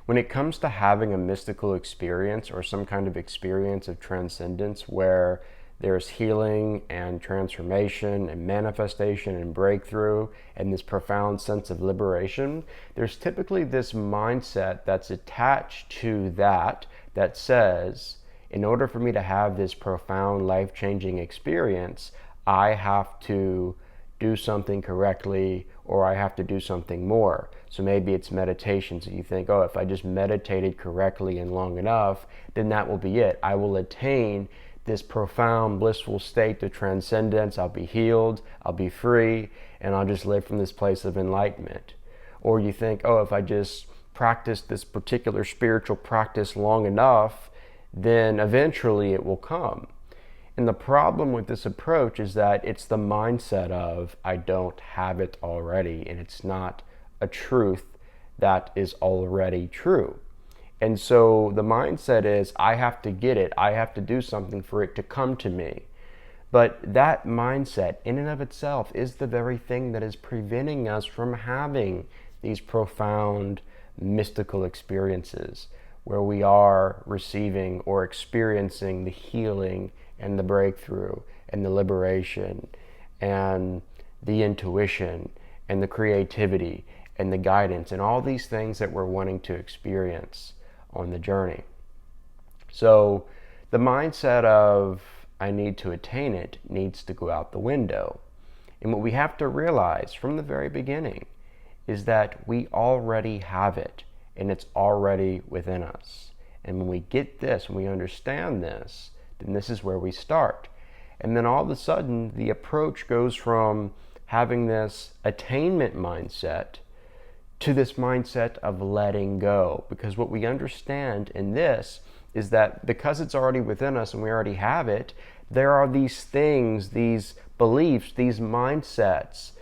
When it comes to having a mystical experience or some kind of experience of transcendence where there's healing and transformation and manifestation and breakthrough and this profound sense of liberation, there's typically this mindset that's attached to that says, in order for me to have this profound life-changing experience, I have to do something correctly, or I have to do something more. So maybe it's meditation. So you think, oh, if I just meditated correctly and long enough, then that will be it. I will attain this profound blissful state of transcendence. I'll be healed, I'll be free, and I'll just live from this place of enlightenment. Or you think, oh, if I just practice this particular spiritual practice long enough, then eventually it will come. And the problem with this approach is that it's the mindset of, I don't have it already, and it's not a truth that is already true. And so the mindset is, I have to get it, I have to do something for it to come to me. But that mindset in and of itself is the very thing that is preventing us from having these profound mystical experiences where we are receiving or experiencing the healing and the breakthrough and the liberation and the intuition and the creativity and the guidance and all these things that we're wanting to experience on the journey. So the mindset of I need to attain it needs to go out the window. And what we have to realize from the very beginning is that we already have it, and it's already within us. And when we get this, when we understand this, then this is where we start. And then all of a sudden, the approach goes from having this attainment mindset to this mindset of letting go. Because what we understand in this is that because it's already within us and we already have it, there are these things, these beliefs, these mindsets,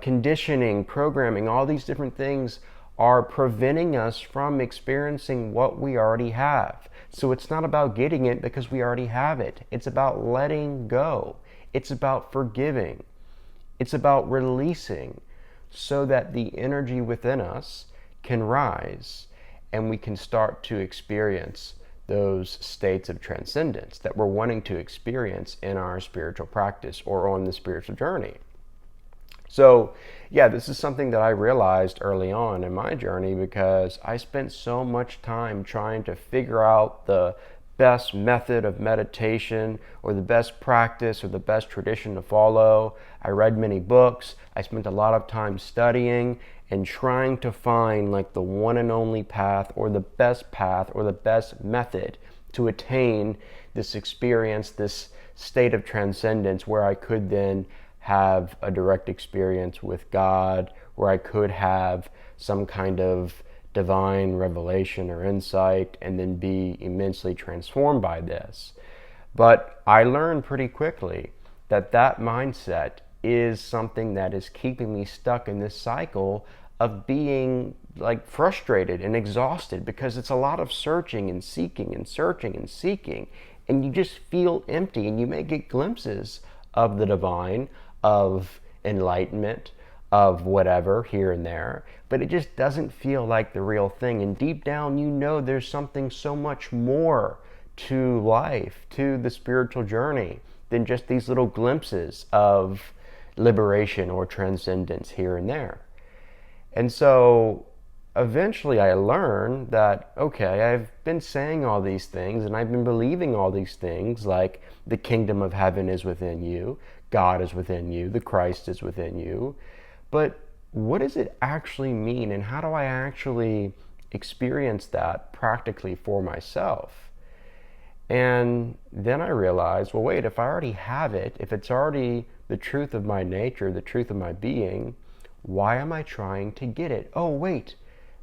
conditioning, programming, all these different things are preventing us from experiencing what we already have. So it's not about getting it because we already have it. It's about letting go. It's about forgiving. It's about releasing so that the energy within us can rise and we can start to experience those states of transcendence that we're wanting to experience in our spiritual practice or on the spiritual journey. So, yeah, this is something that I realized early on in my journey because I spent so much time trying to figure out the best method of meditation or the best practice or the best tradition to follow. I read many books. I spent a lot of time studying and trying to find like the one and only path or the best method to attain this experience, this state of transcendence where I could then have a direct experience with God, where I could have some kind of divine revelation or insight and then be immensely transformed by this. But I learned pretty quickly that that mindset is something that is keeping me stuck in this cycle of being like frustrated and exhausted because it's a lot of searching and seeking and searching and seeking, and you just feel empty, and you may get glimpses of the divine, of enlightenment, of whatever here and there, but it just doesn't feel like the real thing. And deep down, you know there's something so much more to life, to the spiritual journey, than just these little glimpses of liberation or transcendence here and there. And so eventually I learned that, okay, I've been saying all these things and I've been believing all these things like the kingdom of heaven is within you, God is within you, the Christ is within you. But what does it actually mean, and how do I actually experience that practically for myself? And then I realized, well, wait, if I already have it, if it's already the truth of my nature, the truth of my being, why am I trying to get it? Oh, wait,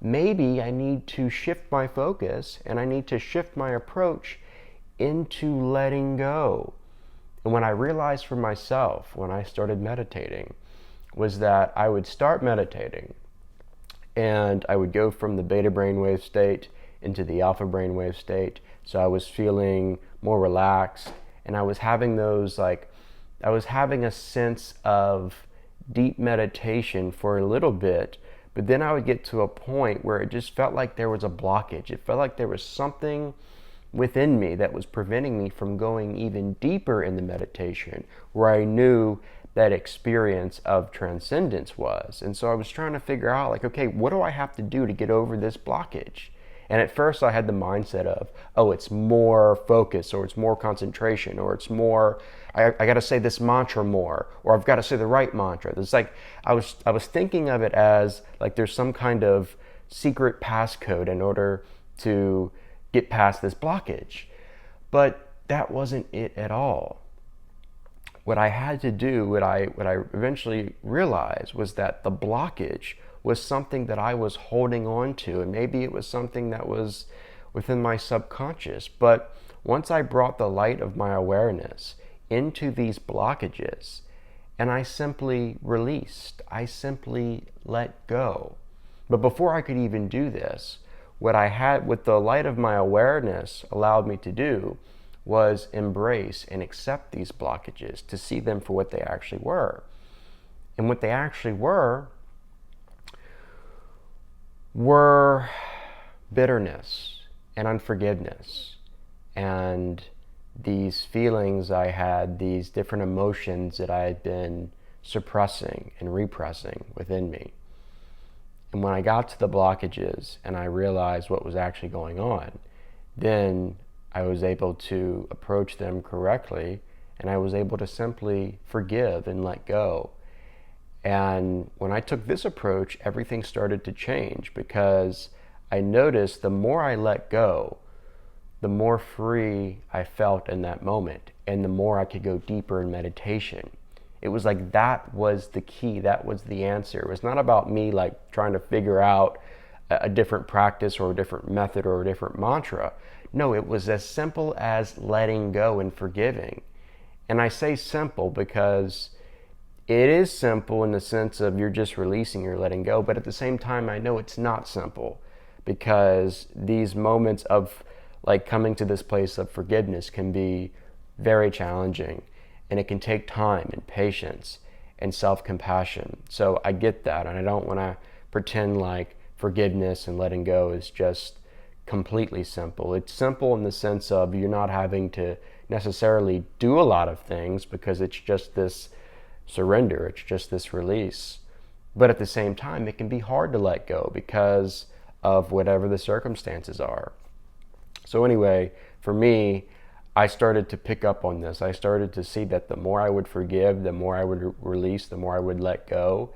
maybe I need to shift my focus and I need to shift my approach into letting go. And when I realized for myself, when I started meditating, was that I would start meditating and I would go from the beta brainwave state into the alpha brainwave state. So I was feeling more relaxed and I was having I was having a sense of deep meditation for a little bit, But then I would get to a point where it just felt like there was a blockage. It felt like there was something within me that was preventing me from going even deeper in the meditation, where I knew that experience of transcendence was. And so I was trying to figure out, like, okay, what do I have to do to get over this blockage? And at first I had the mindset of, oh, it's more focus, or it's more concentration, or it's more, I got to say this mantra more, or I've got to say the right mantra. It's like, I was thinking of it as like there's some kind of secret passcode in order to get past this blockage. But that wasn't it at all. What I had to do, what I eventually realized, was that the blockage was something that I was holding on to, and maybe it was something that was within my subconscious. But once I brought the light of my awareness into these blockages, and I simply released, I simply let go. But before I could even do this, what the light of my awareness allowed me to do was embrace and accept these blockages, to see them for what they actually were. And what they actually were bitterness and unforgiveness, and these feelings I had, these different emotions that I had been suppressing and repressing within me. And when I got to the blockages and I realized what was actually going on, then I was able to approach them correctly, and I was able to simply forgive and let go. And when I took this approach, everything started to change, because I noticed the more I let go, the more free I felt in that moment, and the more I could go deeper in meditation. It was like that was the key, that was the answer. It was not about me like trying to figure out a different practice or a different method or a different mantra. No, it was as simple as letting go and forgiving. And I say simple because it is simple in the sense of you're just releasing, you're letting go. But at the same time, I know it's not simple, because these moments of like coming to this place of forgiveness can be very challenging, and it can take time and patience and self-compassion. So I get that, and I don't want to pretend like forgiveness and letting go is just completely simple. It's simple in the sense of you're not having to necessarily do a lot of things, because it's just this surrender, it's just this release. But at the same time, it can be hard to let go because of whatever the circumstances are. So anyway, for me, I started to pick up on this. I started to see that the more I would forgive, the more I would release, the more I would let go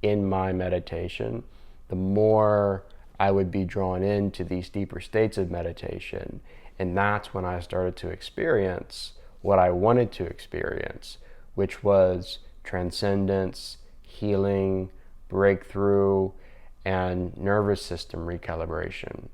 in my meditation, the more I would be drawn into these deeper states of meditation. And that's when I started to experience what I wanted to experience, which was transcendence, healing, breakthrough, and nervous system recalibration.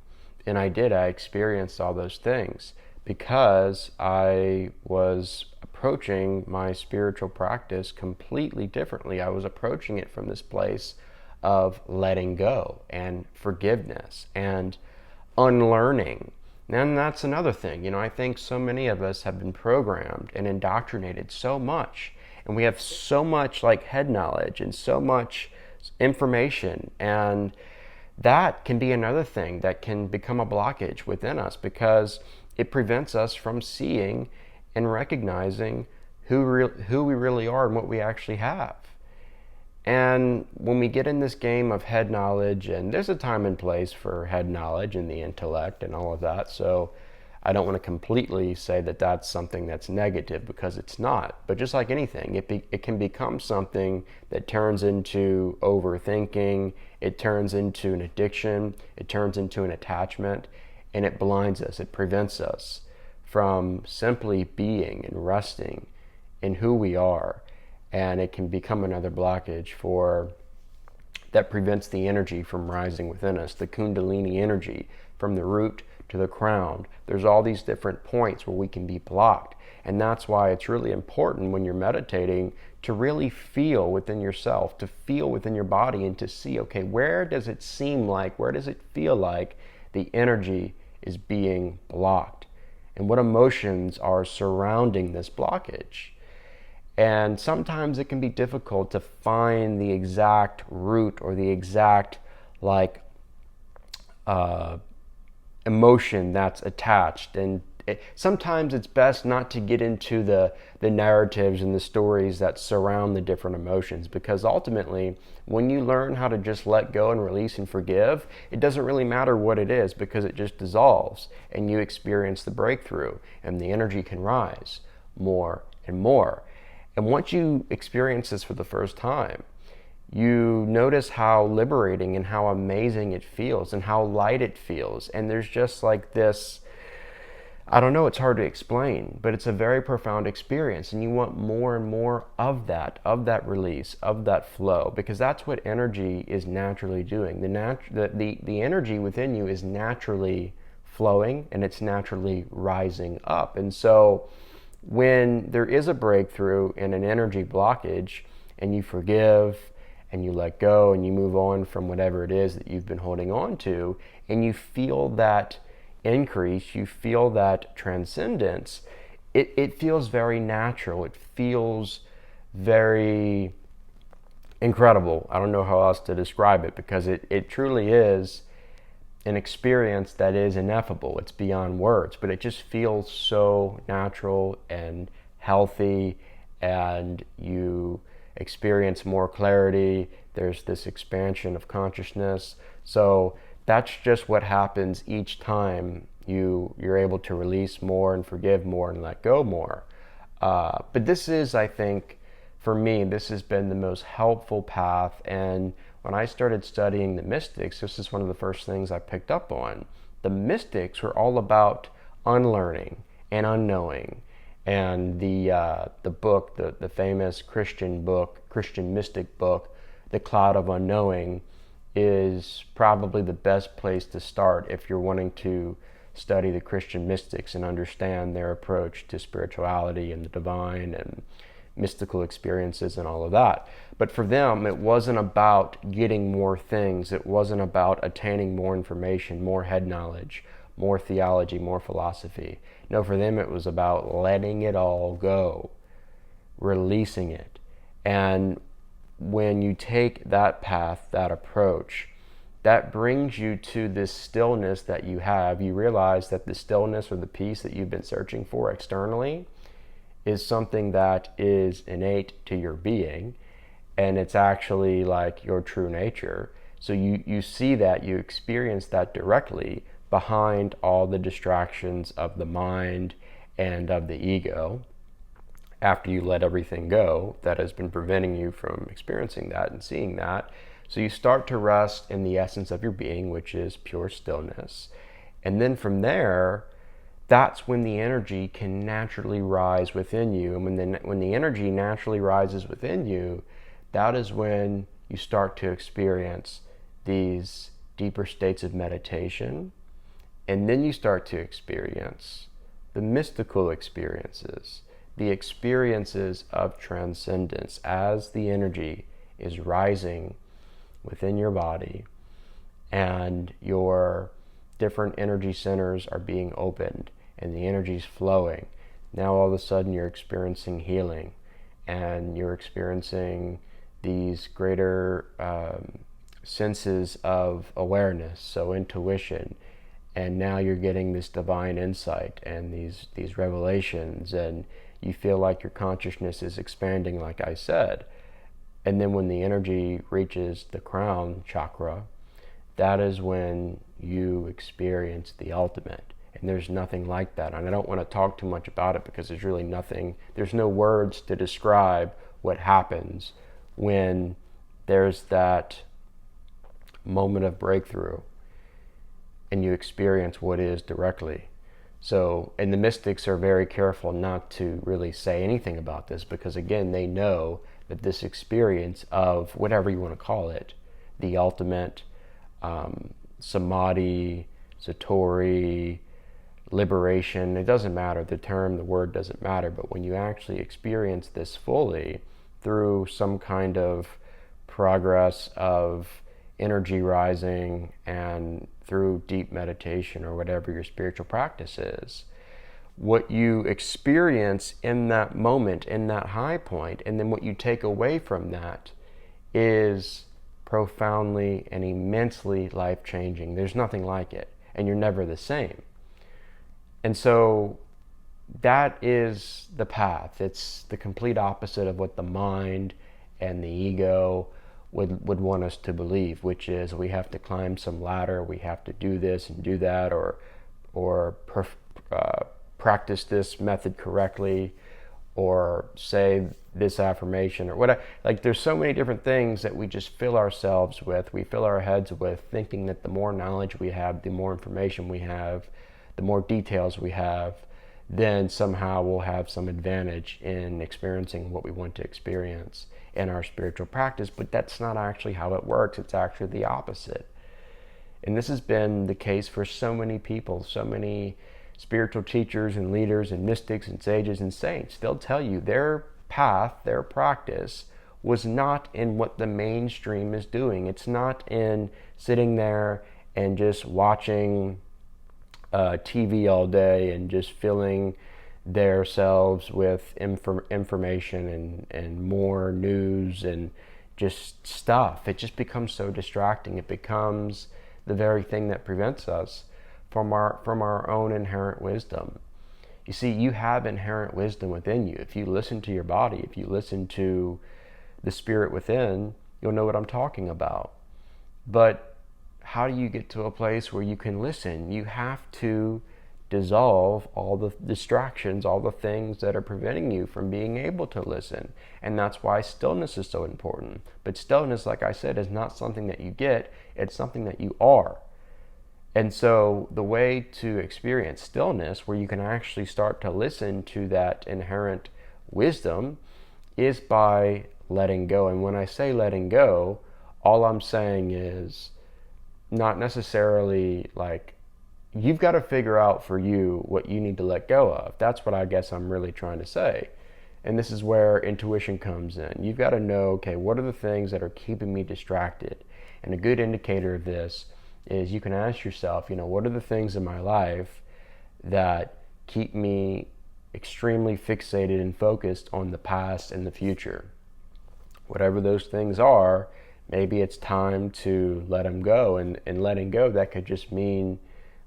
And I experienced all those things because I was approaching my spiritual practice completely differently. I was approaching it from this place of letting go and forgiveness and unlearning. And that's another thing. I think so many of us have been programmed and indoctrinated so much, and we have so much like head knowledge and so much information, and that can be another thing that can become a blockage within us, because it prevents us from seeing and recognizing who we really are and what we actually have. And when we get in this game of head knowledge, and there's a time and place for head knowledge and the intellect and all of that, so I don't want to completely say that that's something that's negative, because it's not. But just like anything, it can become something that turns into overthinking, it turns into an addiction, it turns into an attachment, and it blinds us, it prevents us from simply being and resting in who we are. And it can become another blockage that prevents the energy from rising within us, the Kundalini energy from the root to the crown. There's all these different points where we can be blocked. And that's why it's really important when you're meditating to really feel within yourself, to feel within your body, and to see, okay, where does it feel like the energy is being blocked? And what emotions are surrounding this blockage? And sometimes it can be difficult to find the exact root or the exact like emotion that's attached. And sometimes it's best not to get into the narratives and the stories that surround the different emotions, because ultimately when you learn how to just let go and release and forgive, it doesn't really matter what it is, because it just dissolves and you experience the breakthrough and the energy can rise more and more. And once you experience this for the first time, you notice how liberating and how amazing it feels and how light it feels. And there's just like this, I don't know, it's hard to explain, but it's a very profound experience. And you want more and more of that release, of that flow, because that's what energy is naturally doing. The energy within you is naturally flowing and it's naturally rising up. And so when there is a breakthrough in an energy blockage and you forgive and you let go and you move on from whatever it is that you've been holding on to, and you feel that increase, you feel that transcendence, it feels very natural. It feels very incredible. I don't know how else to describe it, because it truly is an experience that is ineffable. It's beyond words, but it just feels so natural and healthy, and you experience more clarity. There's this expansion of consciousness. So that's just what happens each time you're able to release more and forgive more and let go more. But this is, I think, for me, this has been the most helpful path. And when I started studying the mystics, this is one of the first things I picked up on. The mystics were all about unlearning and unknowing. And the book, the famous Christian mystic book, The Cloud of Unknowing, is probably the best place to start if you're wanting to study the Christian mystics and understand their approach to spirituality and the divine and mystical experiences and all of that. But for them, it wasn't about getting more things. It wasn't about attaining more information, more head knowledge, more theology, more philosophy. No, for them it was about letting it all go, releasing it. And when you take that path, that approach, that brings you to this stillness that you have. You realize that the stillness or the peace that you've been searching for externally is something that is innate to your being, and it's actually like your true nature. So you see that, you experience that directly behind all the distractions of the mind and of the ego, after you let everything go that has been preventing you from experiencing that and seeing that. So you start to rest in the essence of your being, which is pure stillness. And then from there, that's when the energy can naturally rise within you. And when the energy naturally rises within you, that is when you start to experience these deeper states of meditation. And then you start to experience the mystical experiences, the experiences of transcendence, as the energy is rising within your body and your different energy centers are being opened and the energy's flowing. Now all of a sudden you're experiencing healing and you're experiencing these greater senses of awareness, so intuition. And now you're getting this divine insight and these revelations, and you feel like your consciousness is expanding, like I said. And then when the energy reaches the crown chakra, that is when you experience the ultimate. And there's nothing like that. And I don't want to talk too much about it because there's really nothing, there's no words to describe what happens when there's that moment of breakthrough and you experience what is directly. So, and the mystics are very careful not to really say anything about this, because again, they know that this experience of whatever you want to call it, the ultimate, samadhi, satori, liberation, it doesn't matter, the term, the word doesn't matter, but when you actually experience this fully through some kind of progress of energy rising and through deep meditation or whatever your spiritual practice is, what you experience in that moment, in that high point, and then what you take away from that is profoundly and immensely life-changing. There's nothing like it, and you're never the same. And so that is the path. It's the complete opposite of what the mind and the ego would want us to believe, which is we have to climb some ladder, we have to do this and do that, or practice this method correctly, or say this affirmation, or what. Like, there's so many different things that we just fill ourselves with, we fill our heads with, thinking that the more knowledge we have, the more information we have, the more details we have, then somehow we'll have some advantage in experiencing what we want to experience in our spiritual practice. But that's not actually how it works. It's actually the opposite. And this has been the case for so many people, so many spiritual teachers and leaders and mystics and sages and saints. They'll tell you their path, their practice was not in what the mainstream is doing. It's not in sitting there and just watching TV all day and just filling themselves with information and more news and just stuff. It just becomes so distracting. It becomes the very thing that prevents us from our own inherent wisdom. You see, you have inherent wisdom within you. If you listen to your body, if you listen to the spirit within, you'll know what I'm talking about. But how do you get to a place where you can listen? You have to dissolve all the distractions, all the things that are preventing you from being able to listen. And that's why stillness is so important. But stillness, like I said, is not something that you get, it's something that you are. And so the way to experience stillness, where you can actually start to listen to that inherent wisdom, is by letting go. And when I say letting go, all I'm saying is not necessarily like, you've got to figure out for you what you need to let go of. That's what I guess I'm really trying to say. And this is where intuition comes in. You've got to know, okay, what are the things that are keeping me distracted? And a good indicator of this is you can ask yourself, what are the things in my life that keep me extremely fixated and focused on the past and the future? Whatever those things are, maybe it's time to let them go. And letting go, that could just mean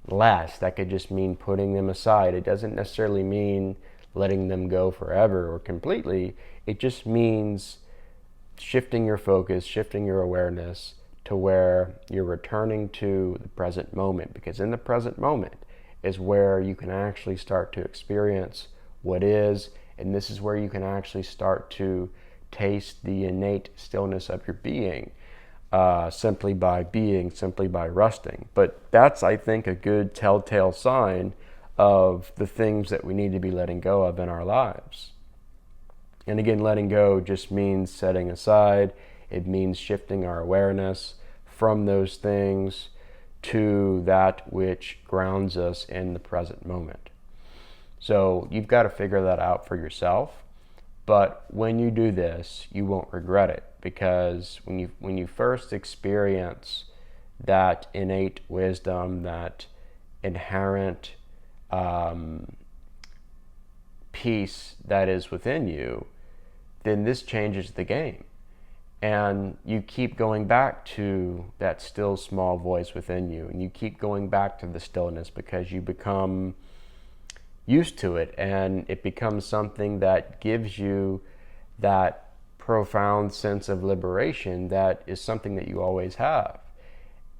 less. That could just mean putting them aside. It doesn't necessarily mean letting them go forever or completely. It just means shifting your focus, shifting your awareness to where you're returning to the present moment. Because in the present moment is where you can actually start to experience what is, and this is where you can actually start to taste the innate stillness of your being, simply by being, simply by resting. But that's, I think, a good telltale sign of the things that we need to be letting go of in our lives. And again, letting go just means setting aside. It means shifting our awareness from those things to that which grounds us in the present moment. So you've got to figure that out for yourself. But when you do this, you won't regret it, because when you first experience that innate wisdom, that inherent peace that is within you, then this changes the game. And you keep going back to that still small voice within you, and you keep going back to the stillness because you become used to it, and it becomes something that gives you that profound sense of liberation that is something that you always have.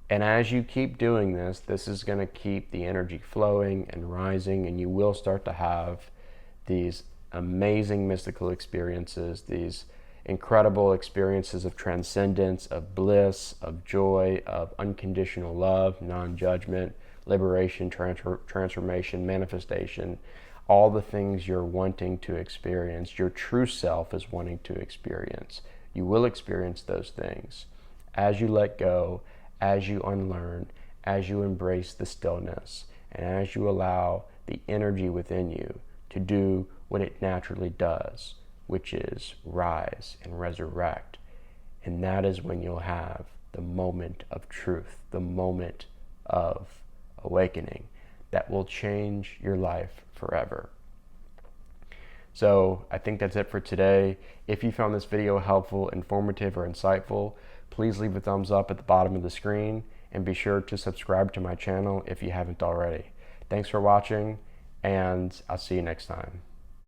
And as you keep doing this, this is going to keep the energy flowing and rising, and you will start to have these amazing mystical experiences, these incredible experiences of transcendence, of bliss, of joy, of unconditional love, non-judgment, liberation, transformation, manifestation, all the things you're wanting to experience, your true self is wanting to experience. You will experience those things as you let go, as you unlearn, as you embrace the stillness, and as you allow the energy within you to do what it naturally does, which is rise and resurrect. And that is when you'll have the moment of truth, the moment of awakening. that will change your life forever. So I think that's it for today. If you found this video helpful, informative, or insightful, please leave a thumbs up at the bottom of the screen and be sure to subscribe to my channel if you haven't already. Thanks for watching, and I'll see you next time.